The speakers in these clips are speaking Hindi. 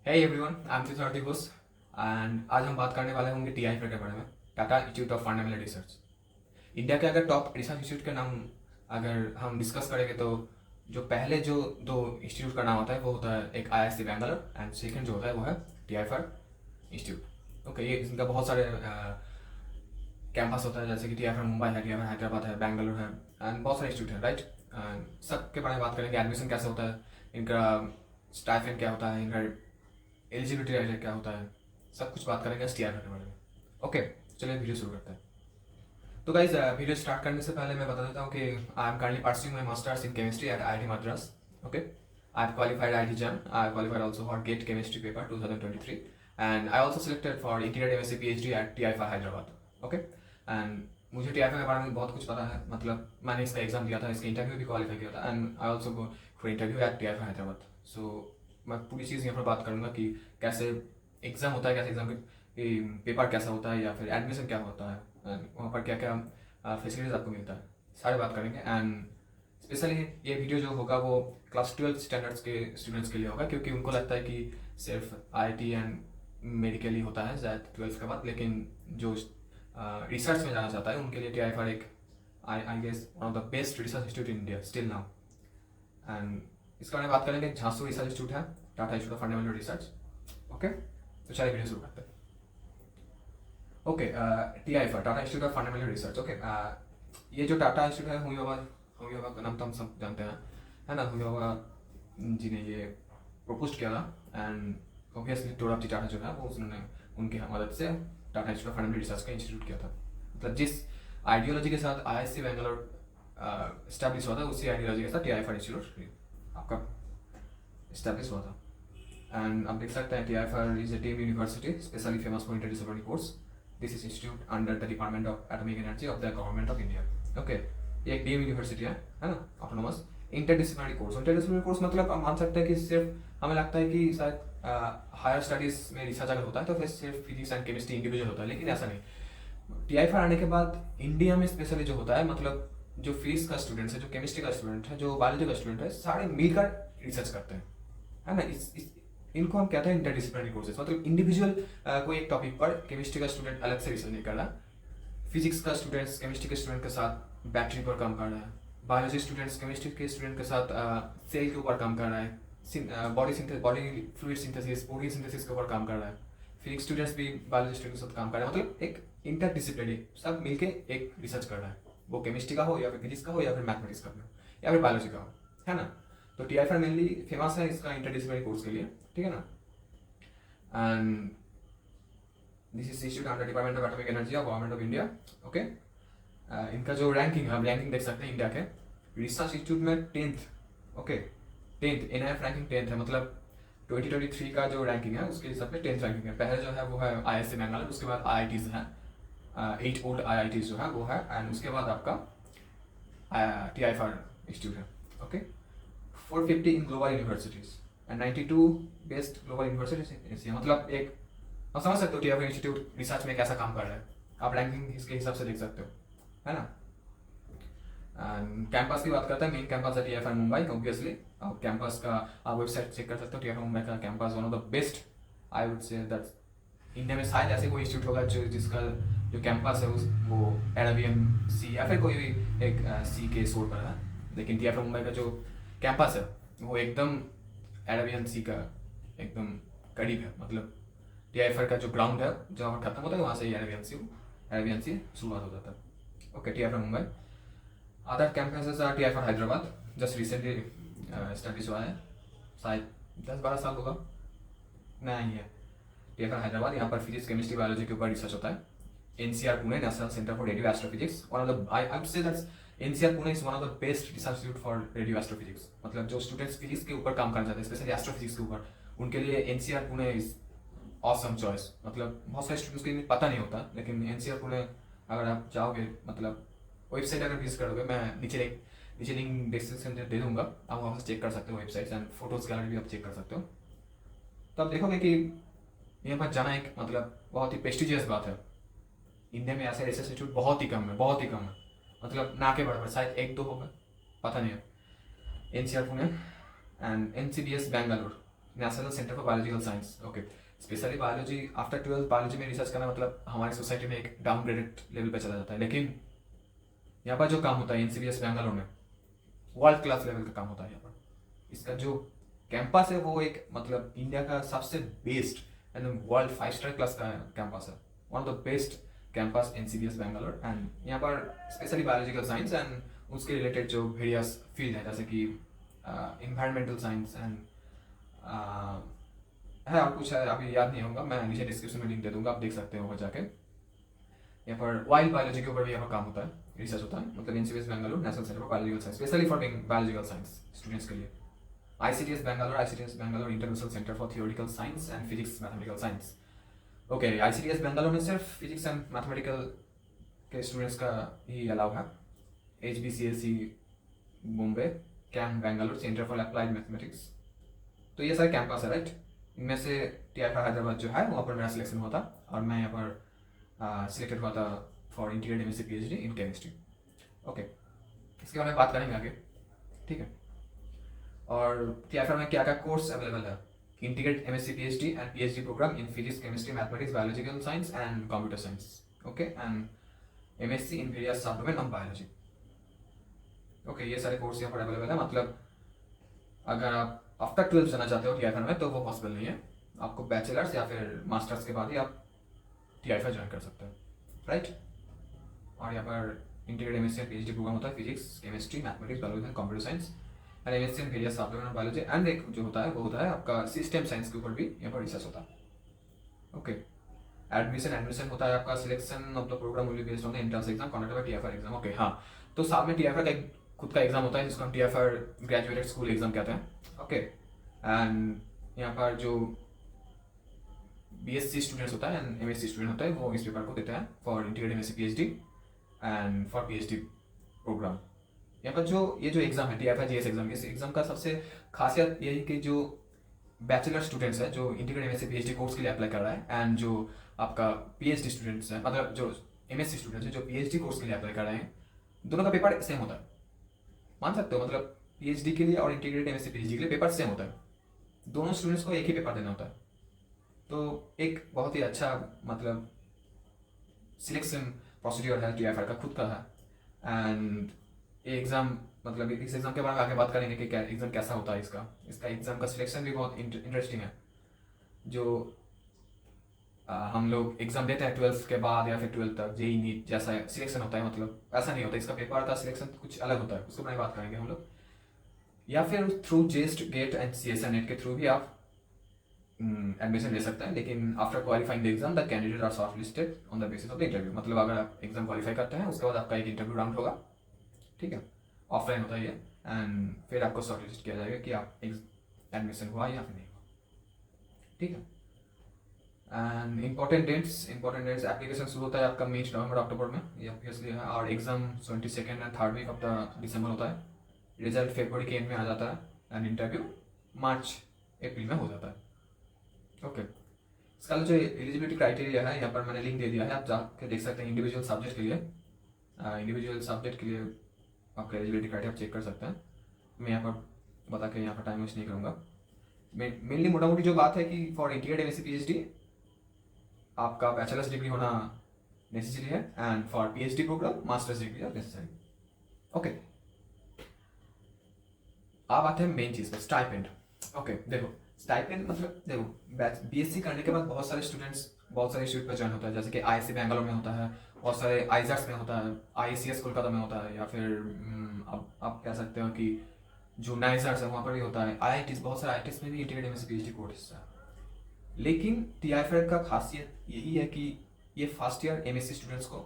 Hey everyone, I am Tushar Ghosh and आज हम बात करने वाले होंगे टीआईएफआर के बारे में, Tata institute of fundamental research. India के अगर टॉप रिसर्च इंस्टीट्यूट के नाम अगर हम डिस्कस करेंगे तो जो पहले जो दो इंस्टीट्यूट का नाम होता है वो होता है एक आईआईएससी बैंगलोर एंड सेकंड जो होता है वो है टीआईएफआर इंस्टीट्यूट। ओके, ये इनका बहुत सारे कैंपस होता है, जैसे कि टीआईएफआर मुंबई है, टीआईएफआर हैदराबाद है, बैंगलोर है एंड बहुत सारे इंस्टीट्यूट है, राइट। सब के बारे में बात करेंगे, एडमिशन कैसे होता है, इनका स्टाइपेंड क्या होता है, इनका एलिजिबिलिटी राइटर क्या होता है, सब कुछ बात करेंगे टीआईएफआर के बारे में। ओके, चलिए वीडियो शुरू करते हैं। तो गाइज, वीडियो स्टार्ट करने से पहले मैं बता देता हूँ कि I am currently pursuing my masters in chemistry at IIT Madras. Okay, I have qualified IIT JAM, I qualified also for GATE chemistry paper 2023 and I also selected for integrated MSc PhD at TIFR Hyderabad. Okay, and मुझे टीआईएफआर के बारे में बहुत कुछ पता है, मतलब मैंने इसका एग्जाम दिया था, इसका इंटरव्यू भी क्वालिफाई किया था and I also go for interview at TIFR Hyderabad. So मैं पूरी चीज़ यहाँ पर बात करूँगा कि कैसे एग्ज़ाम होता है, कैसे एग्ज़ाम के पेपर कैसा होता है, या फिर एडमिशन क्या होता है, एंड वहाँ पर क्या क्या फैसिलिटीज़ आपको मिलता है, सारे बात करेंगे। एंड स्पेशली ये वीडियो जो होगा वो क्लास 12 स्टैंडर्ड्स के स्टूडेंट्स के लिए होगा, क्योंकि उनको लगता है कि सिर्फ आईआईटी एंड मेडिकल ही होता है शायद 12th के बाद, लेकिन जो रिसर्च में जाना चाहता है उनके लिए टीआईएफआर एक I guess one of the best research institute in India still now. And इसके बारे में बात करेंगे। झांसू रिसर्च इंस्टीट्यूट है, Tata institute of fundamental research. Okay, तो चलिए वीडियो शुरू करते हैं। Okay, TIFR Tata institute of fundamental research. Okay, ये जो टाटा इंस्टीट्यूट है, होमी बाबा का नाम तो हम सब जानते हैं, है ना। होमी बाबा जी ने ये प्रपोज किया था एंड ऑब्वियसली टोराबजी टाटा जो है वो उन्होंने उनकी मदद से Tata institute of fundamental research का इंस्टीट्यूट किया था। मतलब जिस आइडियोलॉजी के साथ आईआईएससी बैंगलोर इस्टेब्लिश हुआ था, उसी आइडियोलॉजी के साथ टीआईएफआर इंस्टीट्यूट आपका इस्टेब्लिश हुआ था। एंड आप देख सकते हैं TIFR is a deemed university specially famous for interdisciplinary course. This is institute under the department of atomic energy of the government of India. Okay, ये एक डीम्ड यूनिवर्सिटी है ना, ऑटोनोमस। इंटरडिसिप्लिनरी कोर्स मतलब आप मान सकते हैं कि सिर्फ हमें लगता है कि शायद हायर स्टडीज में रिसर्च अगर होता है तो फिर सिर्फ फिजिक्स एंड केमिस्ट्री इंडिविजुअल होता है, लेकिन ऐसा नहीं। टीआईएफआर आने के बाद इंडिया में स्पेशली जो होता है, मतलब जो फिजिक्स का स्टूडेंट है, जो केमिस्ट्री का स्टूडेंट है, जो बायोलॉजी का स्टूडेंट है, सारे मिलकर रिसर्च करते हैं, है ना। इनको हम कहते हैं इंटरडिसिप्लिनरी कोर्सेज। मतलब इंडिविजुअल कोई एक टॉपिक पर केमिस्ट्री का स्टूडेंट अलग से रिसर्च नहीं कर रहा, फिजिक्स का स्टूडेंट्स केमिस्ट्री के स्टूडेंट के साथ बैटरी पर काम कर रहा है, बायोलॉजी स्टूडेंट्स केमिस्ट्री के स्टूडेंट के साथ सेल के ऊपर काम कर रहा है, body fluid synthesis, protein synthesis के ऊपर काम कर रहा है, फिजिक्स स्टूडेंट्स भी बायोलॉजी स्टूडेंट्स के साथ काम कर रहे हैं। मतलब एक इंटरडिसिप्लिनरी सब मिलके एक रिसर्च कर रहा है, वो केमिस्ट्री का हो या फिर फिजिक्स का हो या फिर मैथमेटिक्स का हो या फिर बायोलॉजी का हो, है ना। तो टीआईएफआर मेनली फेमस है इसका इंटरडिसिप्लिनरी कोर्स के लिए, ठीक है ना। And this is institute under department of atomic energy of government of India. Okay, इनका जो रैंकिंग है, हम रैंकिंग देख सकते हैं इंडिया के रिसर्च इंस्टीट्यूट में 10th। Okay, 10th NIF ranking 10th है, मतलब 2023 का जो रैंकिंग है उसके हिसाब से 10th रैंकिंग है। पहले जो है वो है आईआईएससी बैंगलोर, उसके बाद आईआईटीज हैं, 8 ओल्ड आईआईटीज जो है वो है, एंड उसके बाद आपका टीआईएफआर इंस्टीट्यूट है। Okay, 450 in global universities and 92 best global universities. मतलब एक आप समझ सकते हो टीआईएफआर इंस्टीट्यूट रिसर्च में कैसा काम कर रहा है, आप रैंकिंग इसके हिसाब से देख सकते हो, है ना। कैंपस की बात करते हैं, मेन कैंपस है टीआईएफआर मुंबई ऑब्वियसली। और कैंपस का आप वेबसाइट चेक कर सकते हो, टीआईएफआर मुंबई का campus one of the best, I would say that India में शायद ऐसे कोई इंस्टीट्यूट होगा जो जिसका जो कैंपस है उस वो अरेबियन सी या फिर कोई भी एक सी के शोर पर है, लेकिन टीआईएफआर मुंबई का जो कैंपस है वो एकदम अरेबियन सी का एकदम करीब है। मतलब टीआईएफआर का जो ग्राउंड है जहाँ पर खत्म होता है वहाँ से ही अरेबियन सी शुरुआत हो जाता है। Okay, TIFR Mumbai. Other campuses are TIFR Hyderabad, just recently establish हुआ है, शायद 10-12 साल होगा, नहीं है। टीआईएफआर हैदराबाद, यहाँ पर फिजिक्स केमिस्ट्री बायोलॉजी के ऊपर रिसर्च होता है। NCR Pune, national Centre for radio astrophysics, one of the I would say that's NCR Pune is one of the best research institute for radio astrophysics. मतलब जो स्टूडेंट्स फिजिक्स के ऊपर काम करना चाहते हैं, स्पेशली एस्ट्रोफिजिक्स के ऊपर, उनके लिए NCR Pune is awesome choice. मतलब बहुत सारे स्टूडेंट्स को पता नहीं होता, लेकिन एनसीआर पुणे अगर आप जाओगे, मतलब वेबसाइट अगर विजिट करोगे, मैं नीचे लिंक डिस्क्रिप्शन दे दूंगा, आप वहाँ से चेक कर सकते हो वेबसाइट्स एंड फोटोज गैलरी भी आप चेक कर सकते हो। तो आप देखोगे कि यहाँ पर जाना एक मतलब बहुत ही प्रेस्टिजियस बात है। इंडिया में ऐसे रिसर्च इंस्टीट्यूट बहुत ही कम है, बहुत ही कम है, मतलब ना के बराबर, शायद 1-2 होगा, पता नहीं है। NCR Pune and NCBS Bangalore, National Centre for biological science. Okay, specially biology, after 12 biology में रिसर्च करना मतलब हमारी सोसाइटी में एक डाउनग्रेडेड लेवल पे चला जाता है, लेकिन यहाँ पर जो काम होता है एनसीबीएस बैंगलोर में वर्ल्ड क्लास लेवल का काम होता है। यहाँ पर इसका जो कैंपस है वो एक मतलब इंडिया का सबसे best and world 5 star class का कैंपस है, one of the best campus NCBS Bangalore. And यहाँ पर स्पेशली बायोलॉजिकल साइंस एंड उसके रिलेटेड जो वेरियस फील्ड है जैसे कि इन्वायरमेंटल साइंस एंड है और कुछ है, अभी याद नहीं होगा, मैं नीचे डिस्क्रिप्शन में लिंक दे दूंगा, आप देख सकते हो जाके। यहाँ पर वाइल्ड बायोलॉजी के ऊपर भी यहाँ पर काम होता है, रिसर्च होता है, मतलब NCBS Bangalore National Centre for biological Science, specially for biological science students के लिए। ICTS Bangalore International Centre for Theoretical Science and physics mathematical science. Okay, ICTS Bangalore में सिर्फ फिजिक्स एंड मैथमेटिकल के स्टूडेंट्स का ही अलाउ है। HBCSE Mumbai, CAM Bangalore Centre for Applied Mathematics. तो ये सारे कैंपस है, राइट। इनमें से TIFR हैदराबाद जो है वहाँ पर मेरा सिलेक्शन हुआ था और मैं यहाँ पर सिलेक्टेड हुआ था for integrated MSc PhD in chemistry. Okay, इसके बारे में बात करेंगे आगे, ठीक है। और TIFR में क्या क्या कोर्स अवेलेबल है? Integrated MSc PhD and PhD programme in physics, chemistry, mathematics, biological science and computer science. Okay, and MSc in various sub domain of biology. Okay, ये सारे कोर्स यहाँ पर अवेलेबल है। मतलब अगर आप आफ्टर 12 जाना चाहते हो TIFR में तो वो पॉसिबल नहीं है, आपको बैचलर्स या फिर मास्टर्स के बाद ही आप TIFR ज्वाइन कर सकते हैं, राइट। और यहाँ पर इंटीग्रेटेड MSc PhD प्रोग्राम होता है physics, chemistry, mathematics, biology and computer science and MSc in various sub domain of biology. And एक जो होता है वो होता है आपका सिस्टम साइंस के ऊपर भी यहाँ पर रिसर्च होता है। ओके, एडमिशन होता है आपका selection of the programme will be based on the entrance exam conducted by TIFR exam. Okay, हाँ, तो साथ में TIFR का एक खुद का एग्जाम होता है जिसको हम TIFR ग्रेजुएटेड स्कूल एग्जाम कहते हैं। ओके, एंड यहाँ पर जो BSc स्टूडेंट्स होता है एंड MSc स्टूडेंट होता है वो इस पेपर को देते हैं for integrated MSc PhD and for PhD programme. यहाँ पर जो ये जो एग्जाम है TIFR GS एग्जाम, इस एग्जाम का सबसे खासियत यही कि जो बैचलर स्टूडेंट्स है जो इंटीग्रेटेड MSc PhD कोर्स के लिए अप्लाई कर रहा है एंड जो आपका PhD स्टूडेंट्स है, मतलब जो MSc स्टूडेंट्स है जो PhD कोर्स के लिए अप्लाई कर रहे हैं, दोनों का पेपर सेम होता है, मान सकते हो। मतलब PhD के लिए और इंटीग्रेटेड MSc PhD के लिए पेपर सेम होता है, दोनों स्टूडेंट्स को एक ही पेपर देना होता है। तो एक बहुत ही अच्छा मतलब सिलेक्शन प्रोसीड्योर है TIFR का, खुद का है। एंड ये एग्ज़ाम मतलब इस एग्ज़ाम के बारे में आगे बात करेंगे कि क्या एग्ज़ाम कैसा होता है इसका एग्ज़ाम का सिलेक्शन भी बहुत इंटरेस्टिंग है। जो हम लोग एग्ज़ाम देते हैं 12th के बाद या फिर 12th तक JEE नीट जैसा सिलेक्शन होता है, मतलब ऐसा नहीं होता, इसका पेपर का सिलेक्शन कुछ अलग होता है, उसके बारे में बात करेंगे हम लोग। या फिर through JEST GATE and CSA NET के थ्रू भी आप एडमिशन ले सकते हैं, लेकिन after qualifying the exam the candidate are shortlisted on the basis of the interview. मतलब अगर आप एग्जाम क्वालिफाई करते हैं उसके बाद आपका एक इंटरव्यू राउंड होगा, ठीक है, ऑफलाइन होता है ये, एंड फिर आपको शॉर्ट लिस्ट किया जाएगा कि आप एडमिशन हुआ या फिर नहीं हुआ, ठीक है। एंड इंपॉर्टेंट डेट्स एप्लीकेशन शुरू होता है आपका मई नवंबर अक्टूबर में, ये ऑब्वियसली है, और exam 22 and 3rd week of the December होता है, रिजल्ट फरवरी के एंड में आ जाता है एंड इंटरव्यू मार्च अप्रैल में हो जाता है। ओके, इसका जो एलिजिबिलिटी क्राइटेरिया है यहाँ पर मैंने लिंक दे दिया है, आप जाकर देख सकते हैं। इंडिविजुअल सब्जेक्ट के लिए आपका एलिजिबिलिटी क्राइटेरिया आप चेक कर सकते हैं। मैं यहाँ पर बता के यहाँ पर टाइम वेस्ट नहीं करूँगा। मेनली मोटा मोटी जो बात है कि फॉर इंटीग्रेटेड MSc PhD आपका बैचलर्स डिग्री होना नेसेसरी है and for PhD programme masters degree are necessary. Okay, अब आते हैं मेन चीज़ पर, स्टाइपेंड। ओके, देखो स्टाइपेंड मतलब देखो BSc करने के बाद बहुत सारे इंस्टीट्यूट पर ज्वाइन होता है, जैसे कि IISc बैंगलोर में होता है, बहुत सारे आइजर्स में होता है, IICS कोलकाता में होता है, या फिर अब आप कह सकते हो कि जो नाइजर्स है वहाँ पर भी होता है, IITs, बहुत सारे IITs में भी इंटीग्रेटेड MSc PhD कोर्स है। लेकिन TIFR का खासियत यही है कि ये फर्स्ट ईयर MSc स्टूडेंट्स को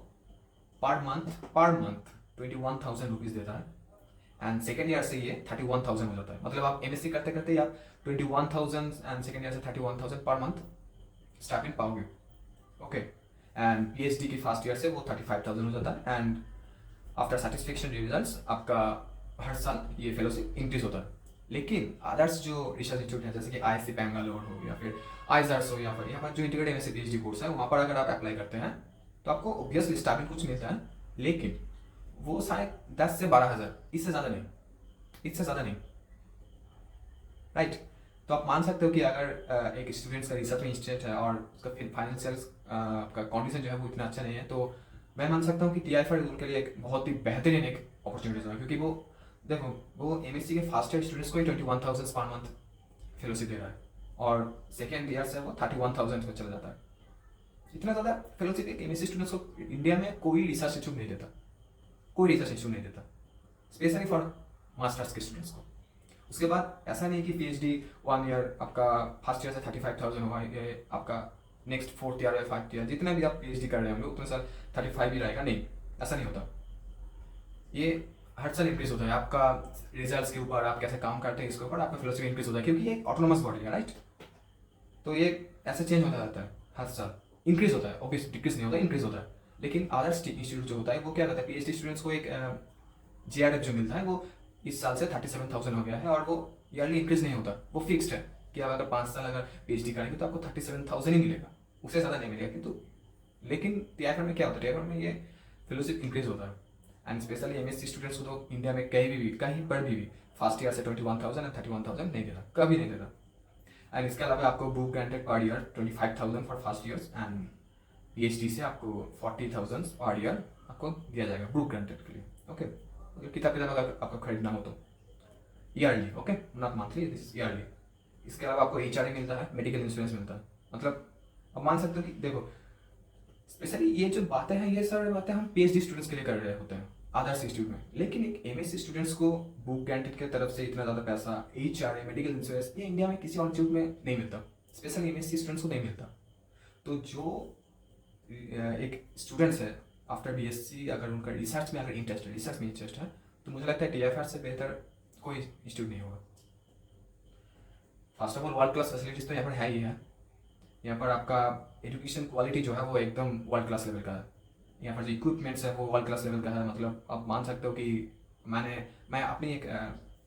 पर मंथ 21,000 रुपीज़ देता है एंड सेकेंड ईयर से ये 31,000 हो जाता है। मतलब आप MSc करते करते आप 21,000 एंड सेकेंड ईयर से 31,000 पर मंथ स्टाइपेंड पाओगे। ओके, एंड PhD की फर्स्ट ईयर से वो 35,000 हो जाता है एंड आफ्टर सेटिस्फेक्शन रिजल्ट्स आपका हर साल ये फेलोशिप इंक्रीज होता है। लेकिन अदर्स जो रिसर्च इंस्टीट्यूट है जैसे कि IISc बैंगलोर हो या फिर आइजर्स हो या फिर यहाँ पर जो इंटीग्रेटेड MSc PhD कोर्स है वहाँ पर अगर आप अप्लाई करते हैं तो आपको ऑब्वियसली स्टाइपेंड कुछ मिलता है, लेकिन वो शायद 10 से 12 हज़ार, इससे ज़्यादा नहीं, राइट। तो आप मान सकते हो कि अगर एक स्टूडेंट्स का रिसर्च में इंटरेस्ट है और उसका फाइनेंशियल का कंडीशन जो है वो इतना अच्छा नहीं है, तो मैं मान सकता हूँ कि टी आई फाइव उनके लिए एक बहुत ही बेहतरीन एक अपॉर्चुनिटीज है, क्योंकि वो देखो वो एम एस सी के फर्स्ट ईयर स्टूडेंट्स को ही 21,000 पर मंथ फेलोशिप दे रहा है, और सेकेंड ईयर से वो 31,000 में चला जाता है। इतना ज़्यादा फेलोशिप एक एम एस सी स्टूडेंट्स को इंडिया में कोई रिसर्च इंस्टीट्यूट नहीं देता, कोई रिसर्च इंस्टीट्यूट नहीं देता, स्पेशली फॉर मास्टर्स के स्टूडेंट्स को। उसके बाद ऐसा नहीं कि पीएचडी 1 ईयर आपका फर्स्ट ईयर से 35,000 होगा, ये आपका नेक्स्ट 4th ईयर या 5th ईयर जितना भी आप पीएचडी कर रहे होंगे उतने साल 35 ही रहेगा, नहीं, ऐसा नहीं होता। ये हर साल इंक्रीज होता है आपका रिजल्ट्स के ऊपर, आप कैसे काम करते हैं इसके ऊपर आपका फिलोसफी इंक्रीज होता है, क्योंकि ये ऑटोनोमस बॉडी है, राइट। तो ये ऐसे चेंज होता रहता है, हर साल इंक्रीज होता है, ऑब्वियस डिक्रीज नहीं होता, इंक्रीज होता है। लेकिन अदर इंस्टीट्यूट जो होता है वो क्या करता है, पीएचडी स्टूडेंट्स को एक जीआरएफ जो मिलता है वो इस साल से 37,000 हो गया है, और वो ईयरली इंक्रीज नहीं होता, वो फिक्स्ड है कि आप अगर 5 साल अगर पीएचडी करेंगे तो आपको 37,000 ही मिलेगा, उससे ज़्यादा नहीं मिलेगा। किंतु लेकिन टीआईएफ में क्या होता है, टीआईएफ में ये फेलोशिप इंक्रीज होता है, एंड स्पेशली एमएससी स्टूडेंट्स को तो इंडिया में कहीं पर भी फर्स्ट ईयर से 21,000 एंड 31,000 नहीं देता, कभी नहीं देता। एंड इसके अलावा आपको book granted per year 25,000 for first years, and PhD से आपको 40,000 पर ईयर आपको दिया जाएगा बुक ग्रांटेड के लिए, ओके। किताब अगर आपको खरीदना हो तो yearly, okay, not monthly, this is yearly. इसके अलावा आपको एचआरए मिलता है, मेडिकल इंश्योरेंस मिलता है, मतलब अब मान सकते हो कि देखो स्पेशली ये जो बातें हैं, ये सारी बातें हम पीएचडी स्टूडेंट्स के लिए कर रहे होते हैं अदर्स इंस्टीट्यूट में, लेकिन एक एमएससी स्टूडेंट्स को बुक ग्रांटेड की तरफ से इतना ज़्यादा पैसा, एचआरए, मेडिकल इंश्योरेंस, ये इंडिया में किसी और इंस्टीट्यूट में नहीं मिलता, स्पेशली एमएससी स्टूडेंट्स को नहीं मिलता। तो जो एक स्टूडेंट्स है आफ्टर बीएससी, अगर उनका रिसर्च में इंटरेस्ट है, तो मुझे लगता है टीएफआर से बेहतर कोई इंस्टीट्यूट नहीं होगा। First of all world class facilities तो यहाँ पर है ही है, यहाँ पर आपका एजुकेशन क्वालिटी जो है वो एकदम वर्ल्ड क्लास लेवल का है, यहाँ पर जो इक्विपमेंट्स है वो वर्ल्ड क्लास लेवल का है। मतलब आप मान सकते हो कि मैं अपनी एक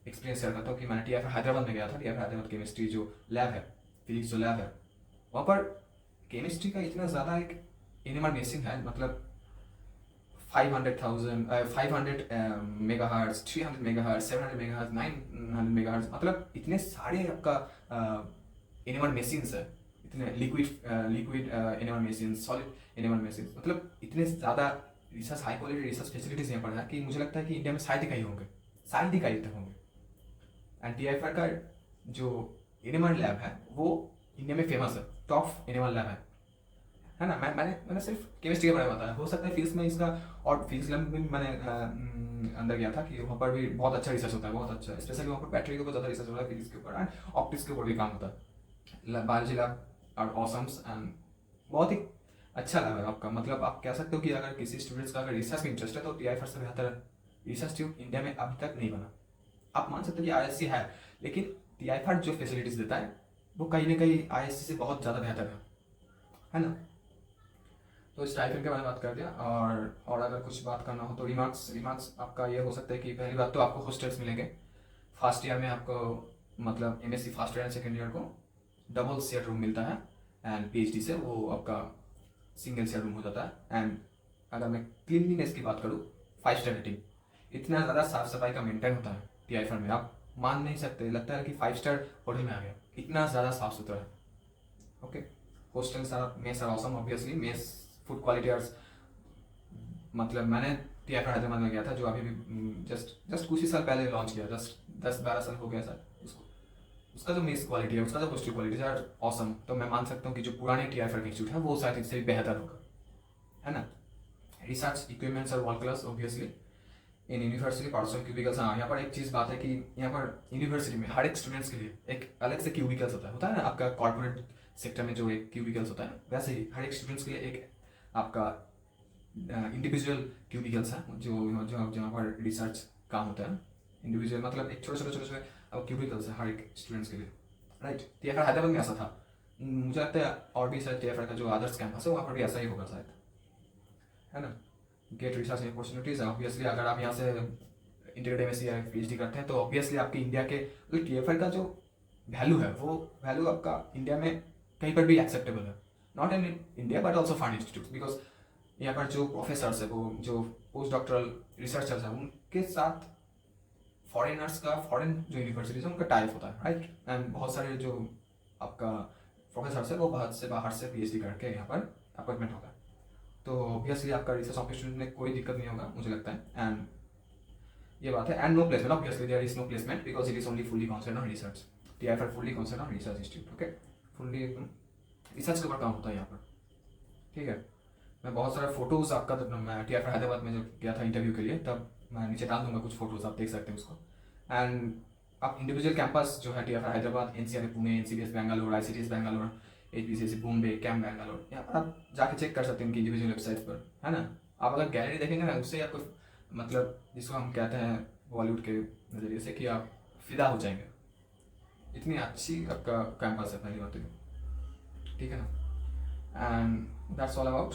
एक्सपीरियंस शेयर करता हूँ कि मैंने टीएफआर हैदराबाद में गया था, टीएफआर हैदराबाद केमिस्ट्री जो लैब है, फिजिक्स जो लैब है, वहाँ पर केमिस्ट्री का इतना ज़्यादा एक एनिमल मेसिंग है, मतलब 500 मेगाहर्ट्ज, 300 मेगाहर्ट्ज, 700 मेगाहर्ट्ज, 900 मेगाहर्ट्ज, मतलब इतने सारे आपका एनिमल मशीन्स है, इतने liquid animal machines, solid animal machines, मतलब इतने ज़्यादा research, high quality research facilities यहाँ पर है कि मुझे लगता है कि इंडिया में शायद ही कहीं होंगे, शायद ही कहीं तक होंगे। एंड टीआईएफआर का जो एनिमल लैब है वो इंडिया में फेमस है, टॉप एनिमल लैब है ना। मैंने सिर्फ केमिस्ट्री के बारे में बताया, हो सकता है फिजिक्स में इसका, और फिजिक्स लैब में मैंने अंदर गया था कि वहाँ पर भी बहुत अच्छा रिसर्च होता है, बहुत अच्छा, स्पेशली वहाँ पर बैटरी के ऊपर ज़्यादा रिसर्च होता है, फिजिक्स के ऊपर एंड ऑप्टिक्स के ऊपर भी काम होता है। बायोलॉजी लैब और ऑसम्स, एंड बहुत ही अच्छा लैब है आपका। मतलब आप कह सकते हो कि अगर किसी स्टूडेंट्स का अगर रिसर्च में इंटरेस्ट है तो टीआईएफआर से बेहतर रिसर्च ट्यूब इंडिया में अभी तक नहीं बना। आप मान सकते हो कि आईएससी है, लेकिन टीआईएफआर जो फैसिलिटीज़ देता है वो कहीं ना कहीं आईएससी से बहुत ज़्यादा बेहतर है ना। तो स्टाइपेंड के बारे में बात कर दिया, और अगर कुछ बात करना हो तो रिमार्क्स आपका ये हो सकता है कि पहली बात तो आपको हॉस्टल्स मिलेंगे फर्स्ट ईयर में, आपको मतलब MSc first year and second year को डबल शेयर रूम मिलता है, एंड पीएचडी से वो आपका सिंगल शेयर रूम हो जाता है। एंड अगर मैं क्लीनलीनेस की बात करूँ, 5 स्टार रेटिंग, इतना ज़्यादा साफ सफाई का मेंटेन होता है टीआईएफआर में, आप मान नहीं सकते, लगता है कि 5 स्टार होटल में आ गया, इतना ज़्यादा साफ सुथरा है, okay. Hostels are, mess are awesome, obviously mess food quality are, मतलब मैंने टीआईएफआर हैदराबाद में गया था जो अभी भी जस्ट कुछ ही साल पहले लॉन्च किया, जस्ट 10-12 साल हो गया सर उसको, उसका जो मेस क्वालिटी है, उसका जो हॉस्टल क्वालिटी है ऑसम। तो मैं मान सकता हूँ कि जो पुराने टीआईएफआर के इंस्टीट्यूट है वो शायद इससे भी बेहतर होगा, है ना। Research equipments are world class, obviously. In university personal cubicles, हाँ यहाँ पर एक चीज़ बात है कि यहाँ पर यूनिवर्सिटी में हर एक स्टूडेंट्स के लिए एक अलग से क्यूबिकल्स होता है ना, आपका कॉर्पोरेट सेक्टर में जो एक क्यूबिकल्स होता है, वैसे ही हर एक स्टूडेंट्स के लिए एक आपका इंडिविजुअल क्यूबिकल्स है जो जहाँ पर रिसर्च काम होता है। इंडिविजुअल मतलब एक छोटे क्यूबिकल्स है हर एक स्टूडेंट्स के लिए, राइट। टीएफआर हैदराबाद में ऐसा था, मुझे लगता है और भी शायद टीएफआर का जो अदर्स कैंपस है वहाँ पर भी ऐसा ही होगा शायद, है ना। गेट रिसर्च अपॉर्चुनिटीज, ऑब्वियसली अगर आप यहाँ से इंटीग्रेटेड एमएससी या पीएचडी करते हैं तो ऑब्वियसली आपके इंडिया के टीएफआर का जो वैल्यू है वो वैल्यू आपका इंडिया में कहीं पर भी एक्सेप्टेबल है, not in India but also foreign institute, because यहाँ पर जो प्रोफेसर्स है, वो जो पोस्ट डॉक्टरल रिसर्चर्स हैं, उनके साथ फॉरेनर्स का, फॉरेन जो यूनिवर्सिटीज है उनका टाइप होता है, राइट। एंड बहुत सारे जो आपका प्रोफेसर है वो बाहर से पीएचडी करके यहाँ पर अपॉइंटमेंट होता है। तो ऑब्वियसली आपका रिसर्च अपॉर्चुनिटी में कोई दिक्कत नहीं होगा मुझे लगता है। एंड ये बात है। And no placement, obviously there is no placement because it is only fully concern on research. TIFR fully concern on research institute, okay. Fully research के ऊपर काम होता है यहाँ पर, ठीक है। मैं बहुत सारे फोटोज़ आपका, मैं टीआईएफआर हैदराबाद में जब गया था इंटरव्यू के लिए, तब मैं नीचे डाल दूंगा कुछ फोटोज़, आप देख सकते हैं उसको। एंड आप इंडिविजुअल कैंपस जो है TIFR Hyderabad, NCR Pune, NCBS Bangalore, ICTS Bangalore, HBCS Bombay, CAM Bangalore, यहाँ पर आप जाके चेक कर सकते हैं इनकी इंडिविजुअल वेबसाइट पर, है ना। आप अगर गैलरी देखेंगे ना, उससे आपको मतलब जिसको हम कहते हैं बॉलीवुड के नज़रिए से कि आप फिदा हो जाएंगे। इतनी अच्छी आपका कैंपस है, पहली बात तो, ठीक है ना। And that's all about.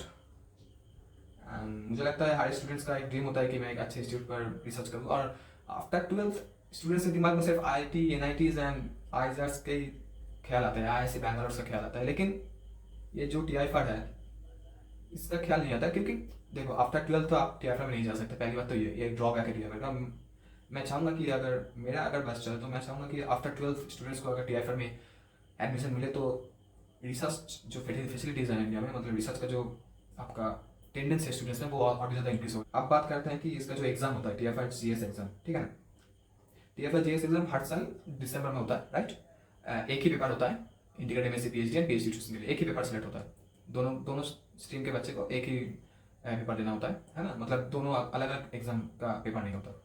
And मुझे लगता है हर स्टूडेंट्स का एक ड्रीम होता है कि मैं एक अच्छे इंस्टीट्यूट पर रिसर्च करूँ। और आफ्टर 12th स्टूडेंट्स के दिमाग में सिर्फ आईआईटी, एनआईटीज एंड आईजर्स के ही ख्याल आता है, आईआईसी बैंगलोर का ख्याल आता है। लेकिन ये जो टीआईएफआर है इसका ख्याल नहीं आता, क्योंकि देखो आफ्टर 12th तो आप टीआईएफआर में नहीं जा सकते, पहली बात तो ये एक ड्रॉबैक है टीआईएफआर का। मैं चाहूँगा कि अगर बस चले तो मैं चाहूँगा कि आफ्टर 12th स्टूडेंट्स को अगर टीआईएफआर में एडमिशन मिले तो रिसर्च जो फैसिलिटीज़ हैं इंडिया में, मतलब रिसर्च का जो आपका टेंडेंस है स्टूडेंट्स में, वो और भी ज़्यादा इंक्रीज हो। अब बात करते हैं कि इसका जो एग्जाम होता है टीआईएफआर जीएस एग्जाम, ठीक है ना। टीआईएफआर जीएस एग्जाम हर साल दिसंबर में होता है, राइट। एक ही पेपर होता है integrated MSc PhD and PhD students के लिए, एक ही पेपर सेलेक्ट होता है। दोनों स्ट्रीम के बच्चे को एक ही पेपर देना होता है ना। मतलब दोनों अलग अलग एग्जाम का पेपर नहीं होता।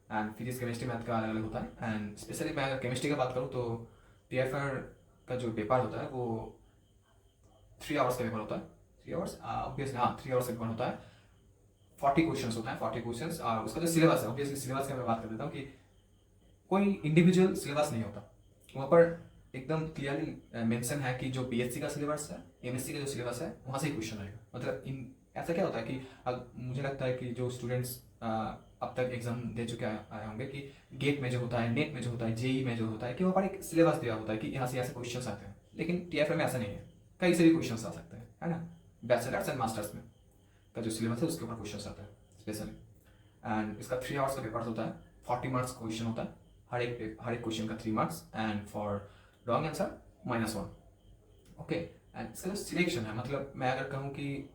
एंड फिजिक्स, केमिस्ट्री, मैथ का अलग अलग होता है। एंड स्पेशली मैं अगर केमिस्ट्री की बात करूँ तो टीआईएफआर का जो पेपर होता है वो 3 आवर्स का पेपर होता है। 3 आवर्स ऑब्वियसली, हाँ 3 आवर्स का पेपर होता है। 40 क्वेश्चन होता है, 40 क्वेश्चन। और उसका जो सिलेबस है, ऑब्वियसली सिलेबस की मैं बात कर देता हूँ कि कोई इंडिविजुअल सिलेबस नहीं होता वहाँ पर। एकदम क्लियरली मेंशन है कि जो बीएससी का सिलेबस है, एमएससी का जो सिलेबस है, वहाँ से ही क्वेश्चन आएगा। मतलब ऐसा क्या होता है कि मुझे लगता है कि जो स्टूडेंट्स अब तक एग्जाम दे चुके आए होंगे कि गेट में जो होता है, नेट में जो होता है, जेई में जो होता है, कि वहाँ पर एक सिलेबस दिया होता है कि यहाँ से ऐसे क्वेश्चन आते हैं। लेकिन टीआईएफआर में ऐसा नहीं है, कहीं से भी क्वेश्चन आ सकते हैं, है ना। बैचलर्स एंड मास्टर्स में का जो सिलेबस है उसके ऊपर क्वेश्चन आता है स्पेशली। एंड इसका 3 आवर्स का पेपर होता है, 40 मार्क्स क्वेश्चन होता है, हर एक क्वेश्चन का 3 marks, and for wrong answer -1, okay. And इसका जो सिलेक्शन है, मतलब मैं अगर कहूँ कि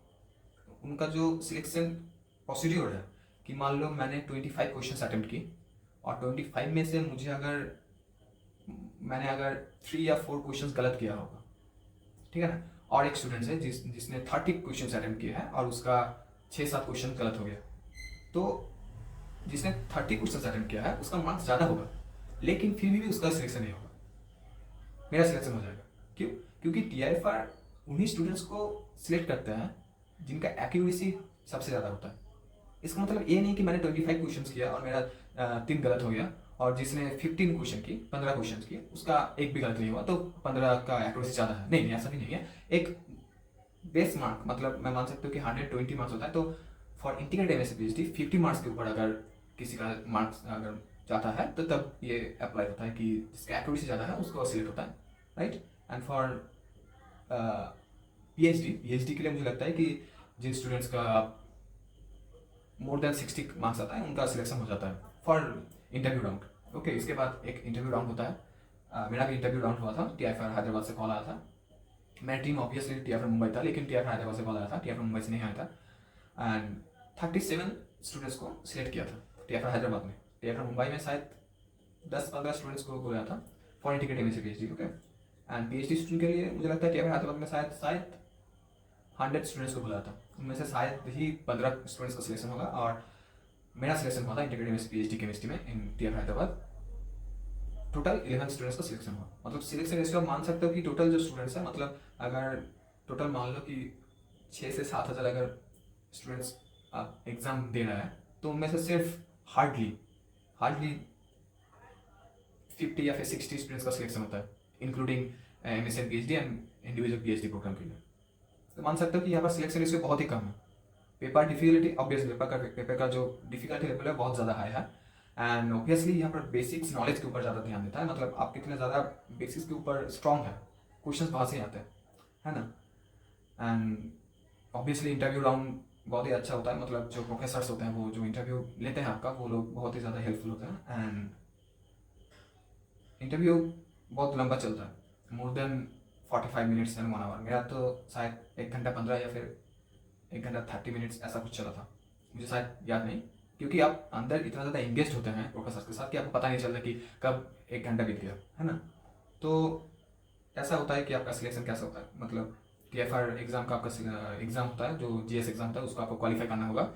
उनका जो सिलेक्शन प्रोसीड्योर है कि मान लो मैंने 25 क्वेश्चन अटेम्प्ट की और 25 में से मुझे मैंने अगर 3 या 4 क्वेश्चन गलत किया होगा, ठीक है ना, और एक स्टूडेंट है जिसने 30 क्वेश्चन अटेम्प्ट किए हैं और उसका 6-7 क्वेश्चन गलत हो गया, तो जिसने 30 क्वेश्चन अटेम्प्ट किया है उसका मार्क्स ज़्यादा होगा, लेकिन फिर भी उसका सिलेक्शन नहीं होगा। मेरा सिलेक्शन हो जाएगा। क्यों? क्योंकि टीआईएफआर उन्हीं स्टूडेंट्स को सिलेक्ट करते हैं जिनका एक्यूरेसी सबसे ज़्यादा होता है। इसका मतलब ये नहीं कि मैंने 25 क्वेश्चन किया और मेरा 3 गलत हो गया, और जिसने 15 क्वेश्चन की, 15 क्वेश्चन किए, उसका एक भी गलत नहीं हुआ, तो 15 का एक्यूरेसी ज़्यादा है। नहीं, ऐसा भी नहीं है। एक बेस मार्क, मतलब मैं मान सकता हूँ कि 120 मार्क्स होता है, तो for integrated MSc PhD 50 marks के ऊपर अगर किसी का मार्क्स अगर जाता है तो तब ये अप्लाई होता है कि जिसका एक्यूरेसी ज़्यादा है उसको सिलेक्ट होता है, राइट। एंड फॉर पीएचडी के लिए मुझे लगता है कि जिन स्टूडेंट्स का मोर देन 60 मार्क्स आता है उनका सिलेक्शन हो जाता है फॉर इंटरव्यू राउंड, ओके। इसके बाद एक इंटरव्यू राउंड होता है। मेरा भी इंटरव्यू राउंड हुआ था, टीआईएफआर हैदराबाद से कॉल आया था। मेरा टीम ऑब्वियसली टीआईएफआर मुंबई था, लेकिन टीआईएफआर हैदराबाद से कॉल आया था, टीआईएफआर मुंबई से नहीं आया था। एंड 37 स्टूडेंट्स को सिलेक्ट किया था टीआईएफआर हैदराबाद में। टीआईएफआर मुंबई में शायद 10-15 स्टूडेंट्स को बोला था for integrated MSc PhD, okay. And PhD student के लिए मुझे लगता है टीआईएफआर हैदराबाद में शायद 100 स्टूडेंट्स को बुलाया था, उनमें से शायद ही 15 स्टूडेंट्स का सिलेक्शन होगा, और मेरा सिलेक्शन हुआ था इंटीग्रेटेड एमएससी पीएचडी केमिस्ट्री में इन टीआईएफआर हैदराबाद। टोटल 11 स्टूडेंट्स का सिलेक्शन हुआ। मतलब सिलेक्शन रेशियो मान सकते हो कि टोटल जो स्टूडेंट्स हैं, मतलब अगर टोटल मान लो कि 6 से 7 हज़ार अगर स्टूडेंट्स एग्ज़ाम दे रहा है, तो उनमें से सिर्फ हार्डली 50 या फिर 60 स्टूडेंट्स का सिलेक्शन होता है, including MSc and PhD and individual PhD programme के लिए। तो मान सकते हो कि यहाँ पर सिलेक्शन रेशियो बहुत ही कम है। पेपर डिफिकल्टी, ऑब्वियसली पेपर का जो डिफिकल्टी लेवल है बहुत ज़्यादा हाई है। एंड ऑब्वियसली यहाँ पर बेसिक्स नॉलेज के ऊपर ज़्यादा ध्यान देता है, मतलब आप कितने ज़्यादा बेसिक्स के ऊपर स्ट्रॉन्ग है, क्वेश्चन वहाँ से आते हैं, है ना। एंड ऑब्वियसली इंटरव्यू राउंड बहुत ही अच्छा होता है, मतलब जो प्रोफेसर्स होते हैं वो जो इंटरव्यू लेते हैं आपका, वो लोग बहुत ही ज़्यादा हेल्पफुल होते हैं। एंड इंटरव्यू बहुत लंबा चलता है, more than 45 minutes and 1 hour. मेरा तो शायद 1 घंटा 15 या फिर 1 घंटा 30 मिनट्स ऐसा कुछ चला था, मुझे शायद याद नहीं, क्योंकि आप अंदर इतना ज़्यादा एंगेज होते हैं प्रोफेसर के साथ कि आपको पता नहीं चलता कि कब 1 घंटा बीत गया, है ना। तो ऐसा होता है कि आपका सिलेक्शन कैसा होता है, मतलब TFR एग्ज़ाम का आपका एग्ज़ाम होता है, जो GS एग्ज़ाम होता है उसको आपको क्वालिफाई करना होगा,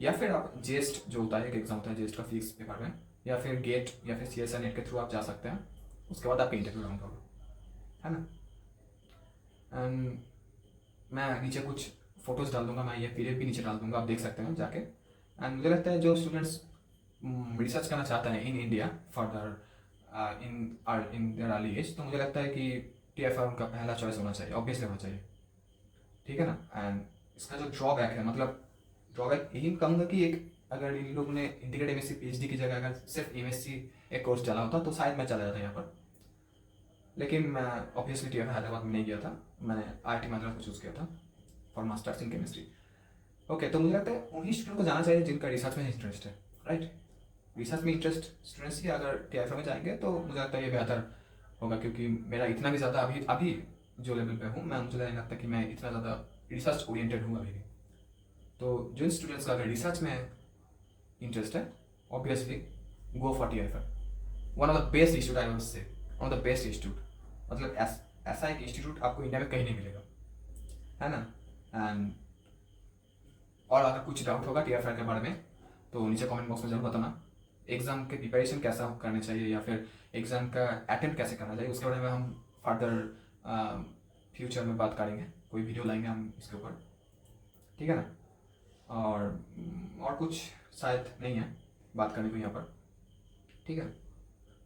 या फिर आप जेस्ट जो होता है एक एग्ज़ाम होता है जेस्ट का फिक्स पेपर में, या फिर गेट या फिर CSR नेट के थ्रू आप जा सकते हैं, उसके बाद आपका इंटरव्यू राउंड होगा, है ना। एंड मैं नीचे कुछ फ़ोटोज़ डाल दूंगा, मैं ये PDF भी नीचे डाल दूंगा, आप देख सकते हैं जाके। एंड मुझे लगता है जो स्टूडेंट्स रिसर्च करना चाहते हैं in India further in their early age, तो मुझे लगता है कि TFR उनका पहला चॉइस होना चाहिए, ऑब्वियसली होना चाहिए, ठीक है ना। एंड इसका जो ड्रॉबैक है, मतलब ड्रॉबैक यही कहूँगा कि एक, अगर इन लोगों ने इंटीग्रेटेड MSc PhD की जगह अगर सिर्फ MSc एक कोर्स चला होता तो शायद मैं चला जाता यहाँ पर, लेकिन मैं ऑब्वियसली TFR हैदराबाद में नहीं गया था, मैंने IIT मद्रास को चूज़ किया था for masters in chemistry. Okay, तो मुझे लगता है उन्हीं स्टूडेंट को जाना चाहिए जिनका रिसर्च में इंटरेस्ट है, राइट। रिसर्च में इंटरेस्ट स्टूडेंट्स ही अगर TFR में जाएंगे तो मुझे लगता है ये बेहतर होगा, क्योंकि मेरा इतना भी ज़्यादा अभी अभी जो लेवल पे हूँ मैं, मुझे नहीं लगता कि मैं इतना ज़्यादा रिसर्च ओरिएंटेड हूँ अभी भी। तो जिन स्टूडेंट्स का अगर रिसर्च में इंटरेस्ट है, obviously go for TFR, one of the best institute, I would say one of the best institute, मतलब ऐसा एक इंस्टीट्यूट आपको इंडिया में कहीं नहीं मिलेगा, है ना। एंड और अगर कुछ डाउट होगा TFR के बारे में तो नीचे कमेंट बॉक्स में जरूर बताना। एग्ज़ाम के प्रिपरेशन कैसा करना चाहिए या फिर एग्ज़ाम का अटेम्प्ट कैसे करना चाहिए, उसके बारे में हम फर्दर फ्यूचर में बात करेंगे, कोई वीडियो लाएंगे हम इसके ऊपर, ठीक है ना। और कुछ शायद नहीं है बात करने को यहाँ पर, ठीक है।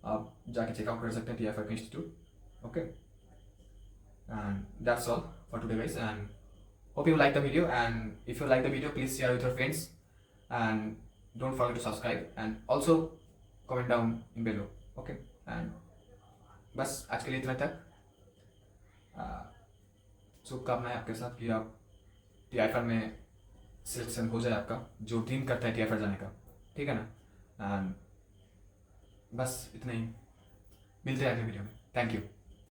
आप जाके चेकआउट कर सकते हैं TFR का institute, okay. And that's all for today guys, and hope you like the video, and if you like the video please share with your friends, and don't forget to subscribe and also comment down in below, okay। and बस आज के लिए इतना तक, शुभकामनाएं आपके साथ कि आप TFR में सिलेक्शन हो जाए आपका, जो ड्रीम करता है TFR जाने का, ठीक है ना। एंड बस इतना ही, मिलते हैं अगले वीडियो में, थैंक यू।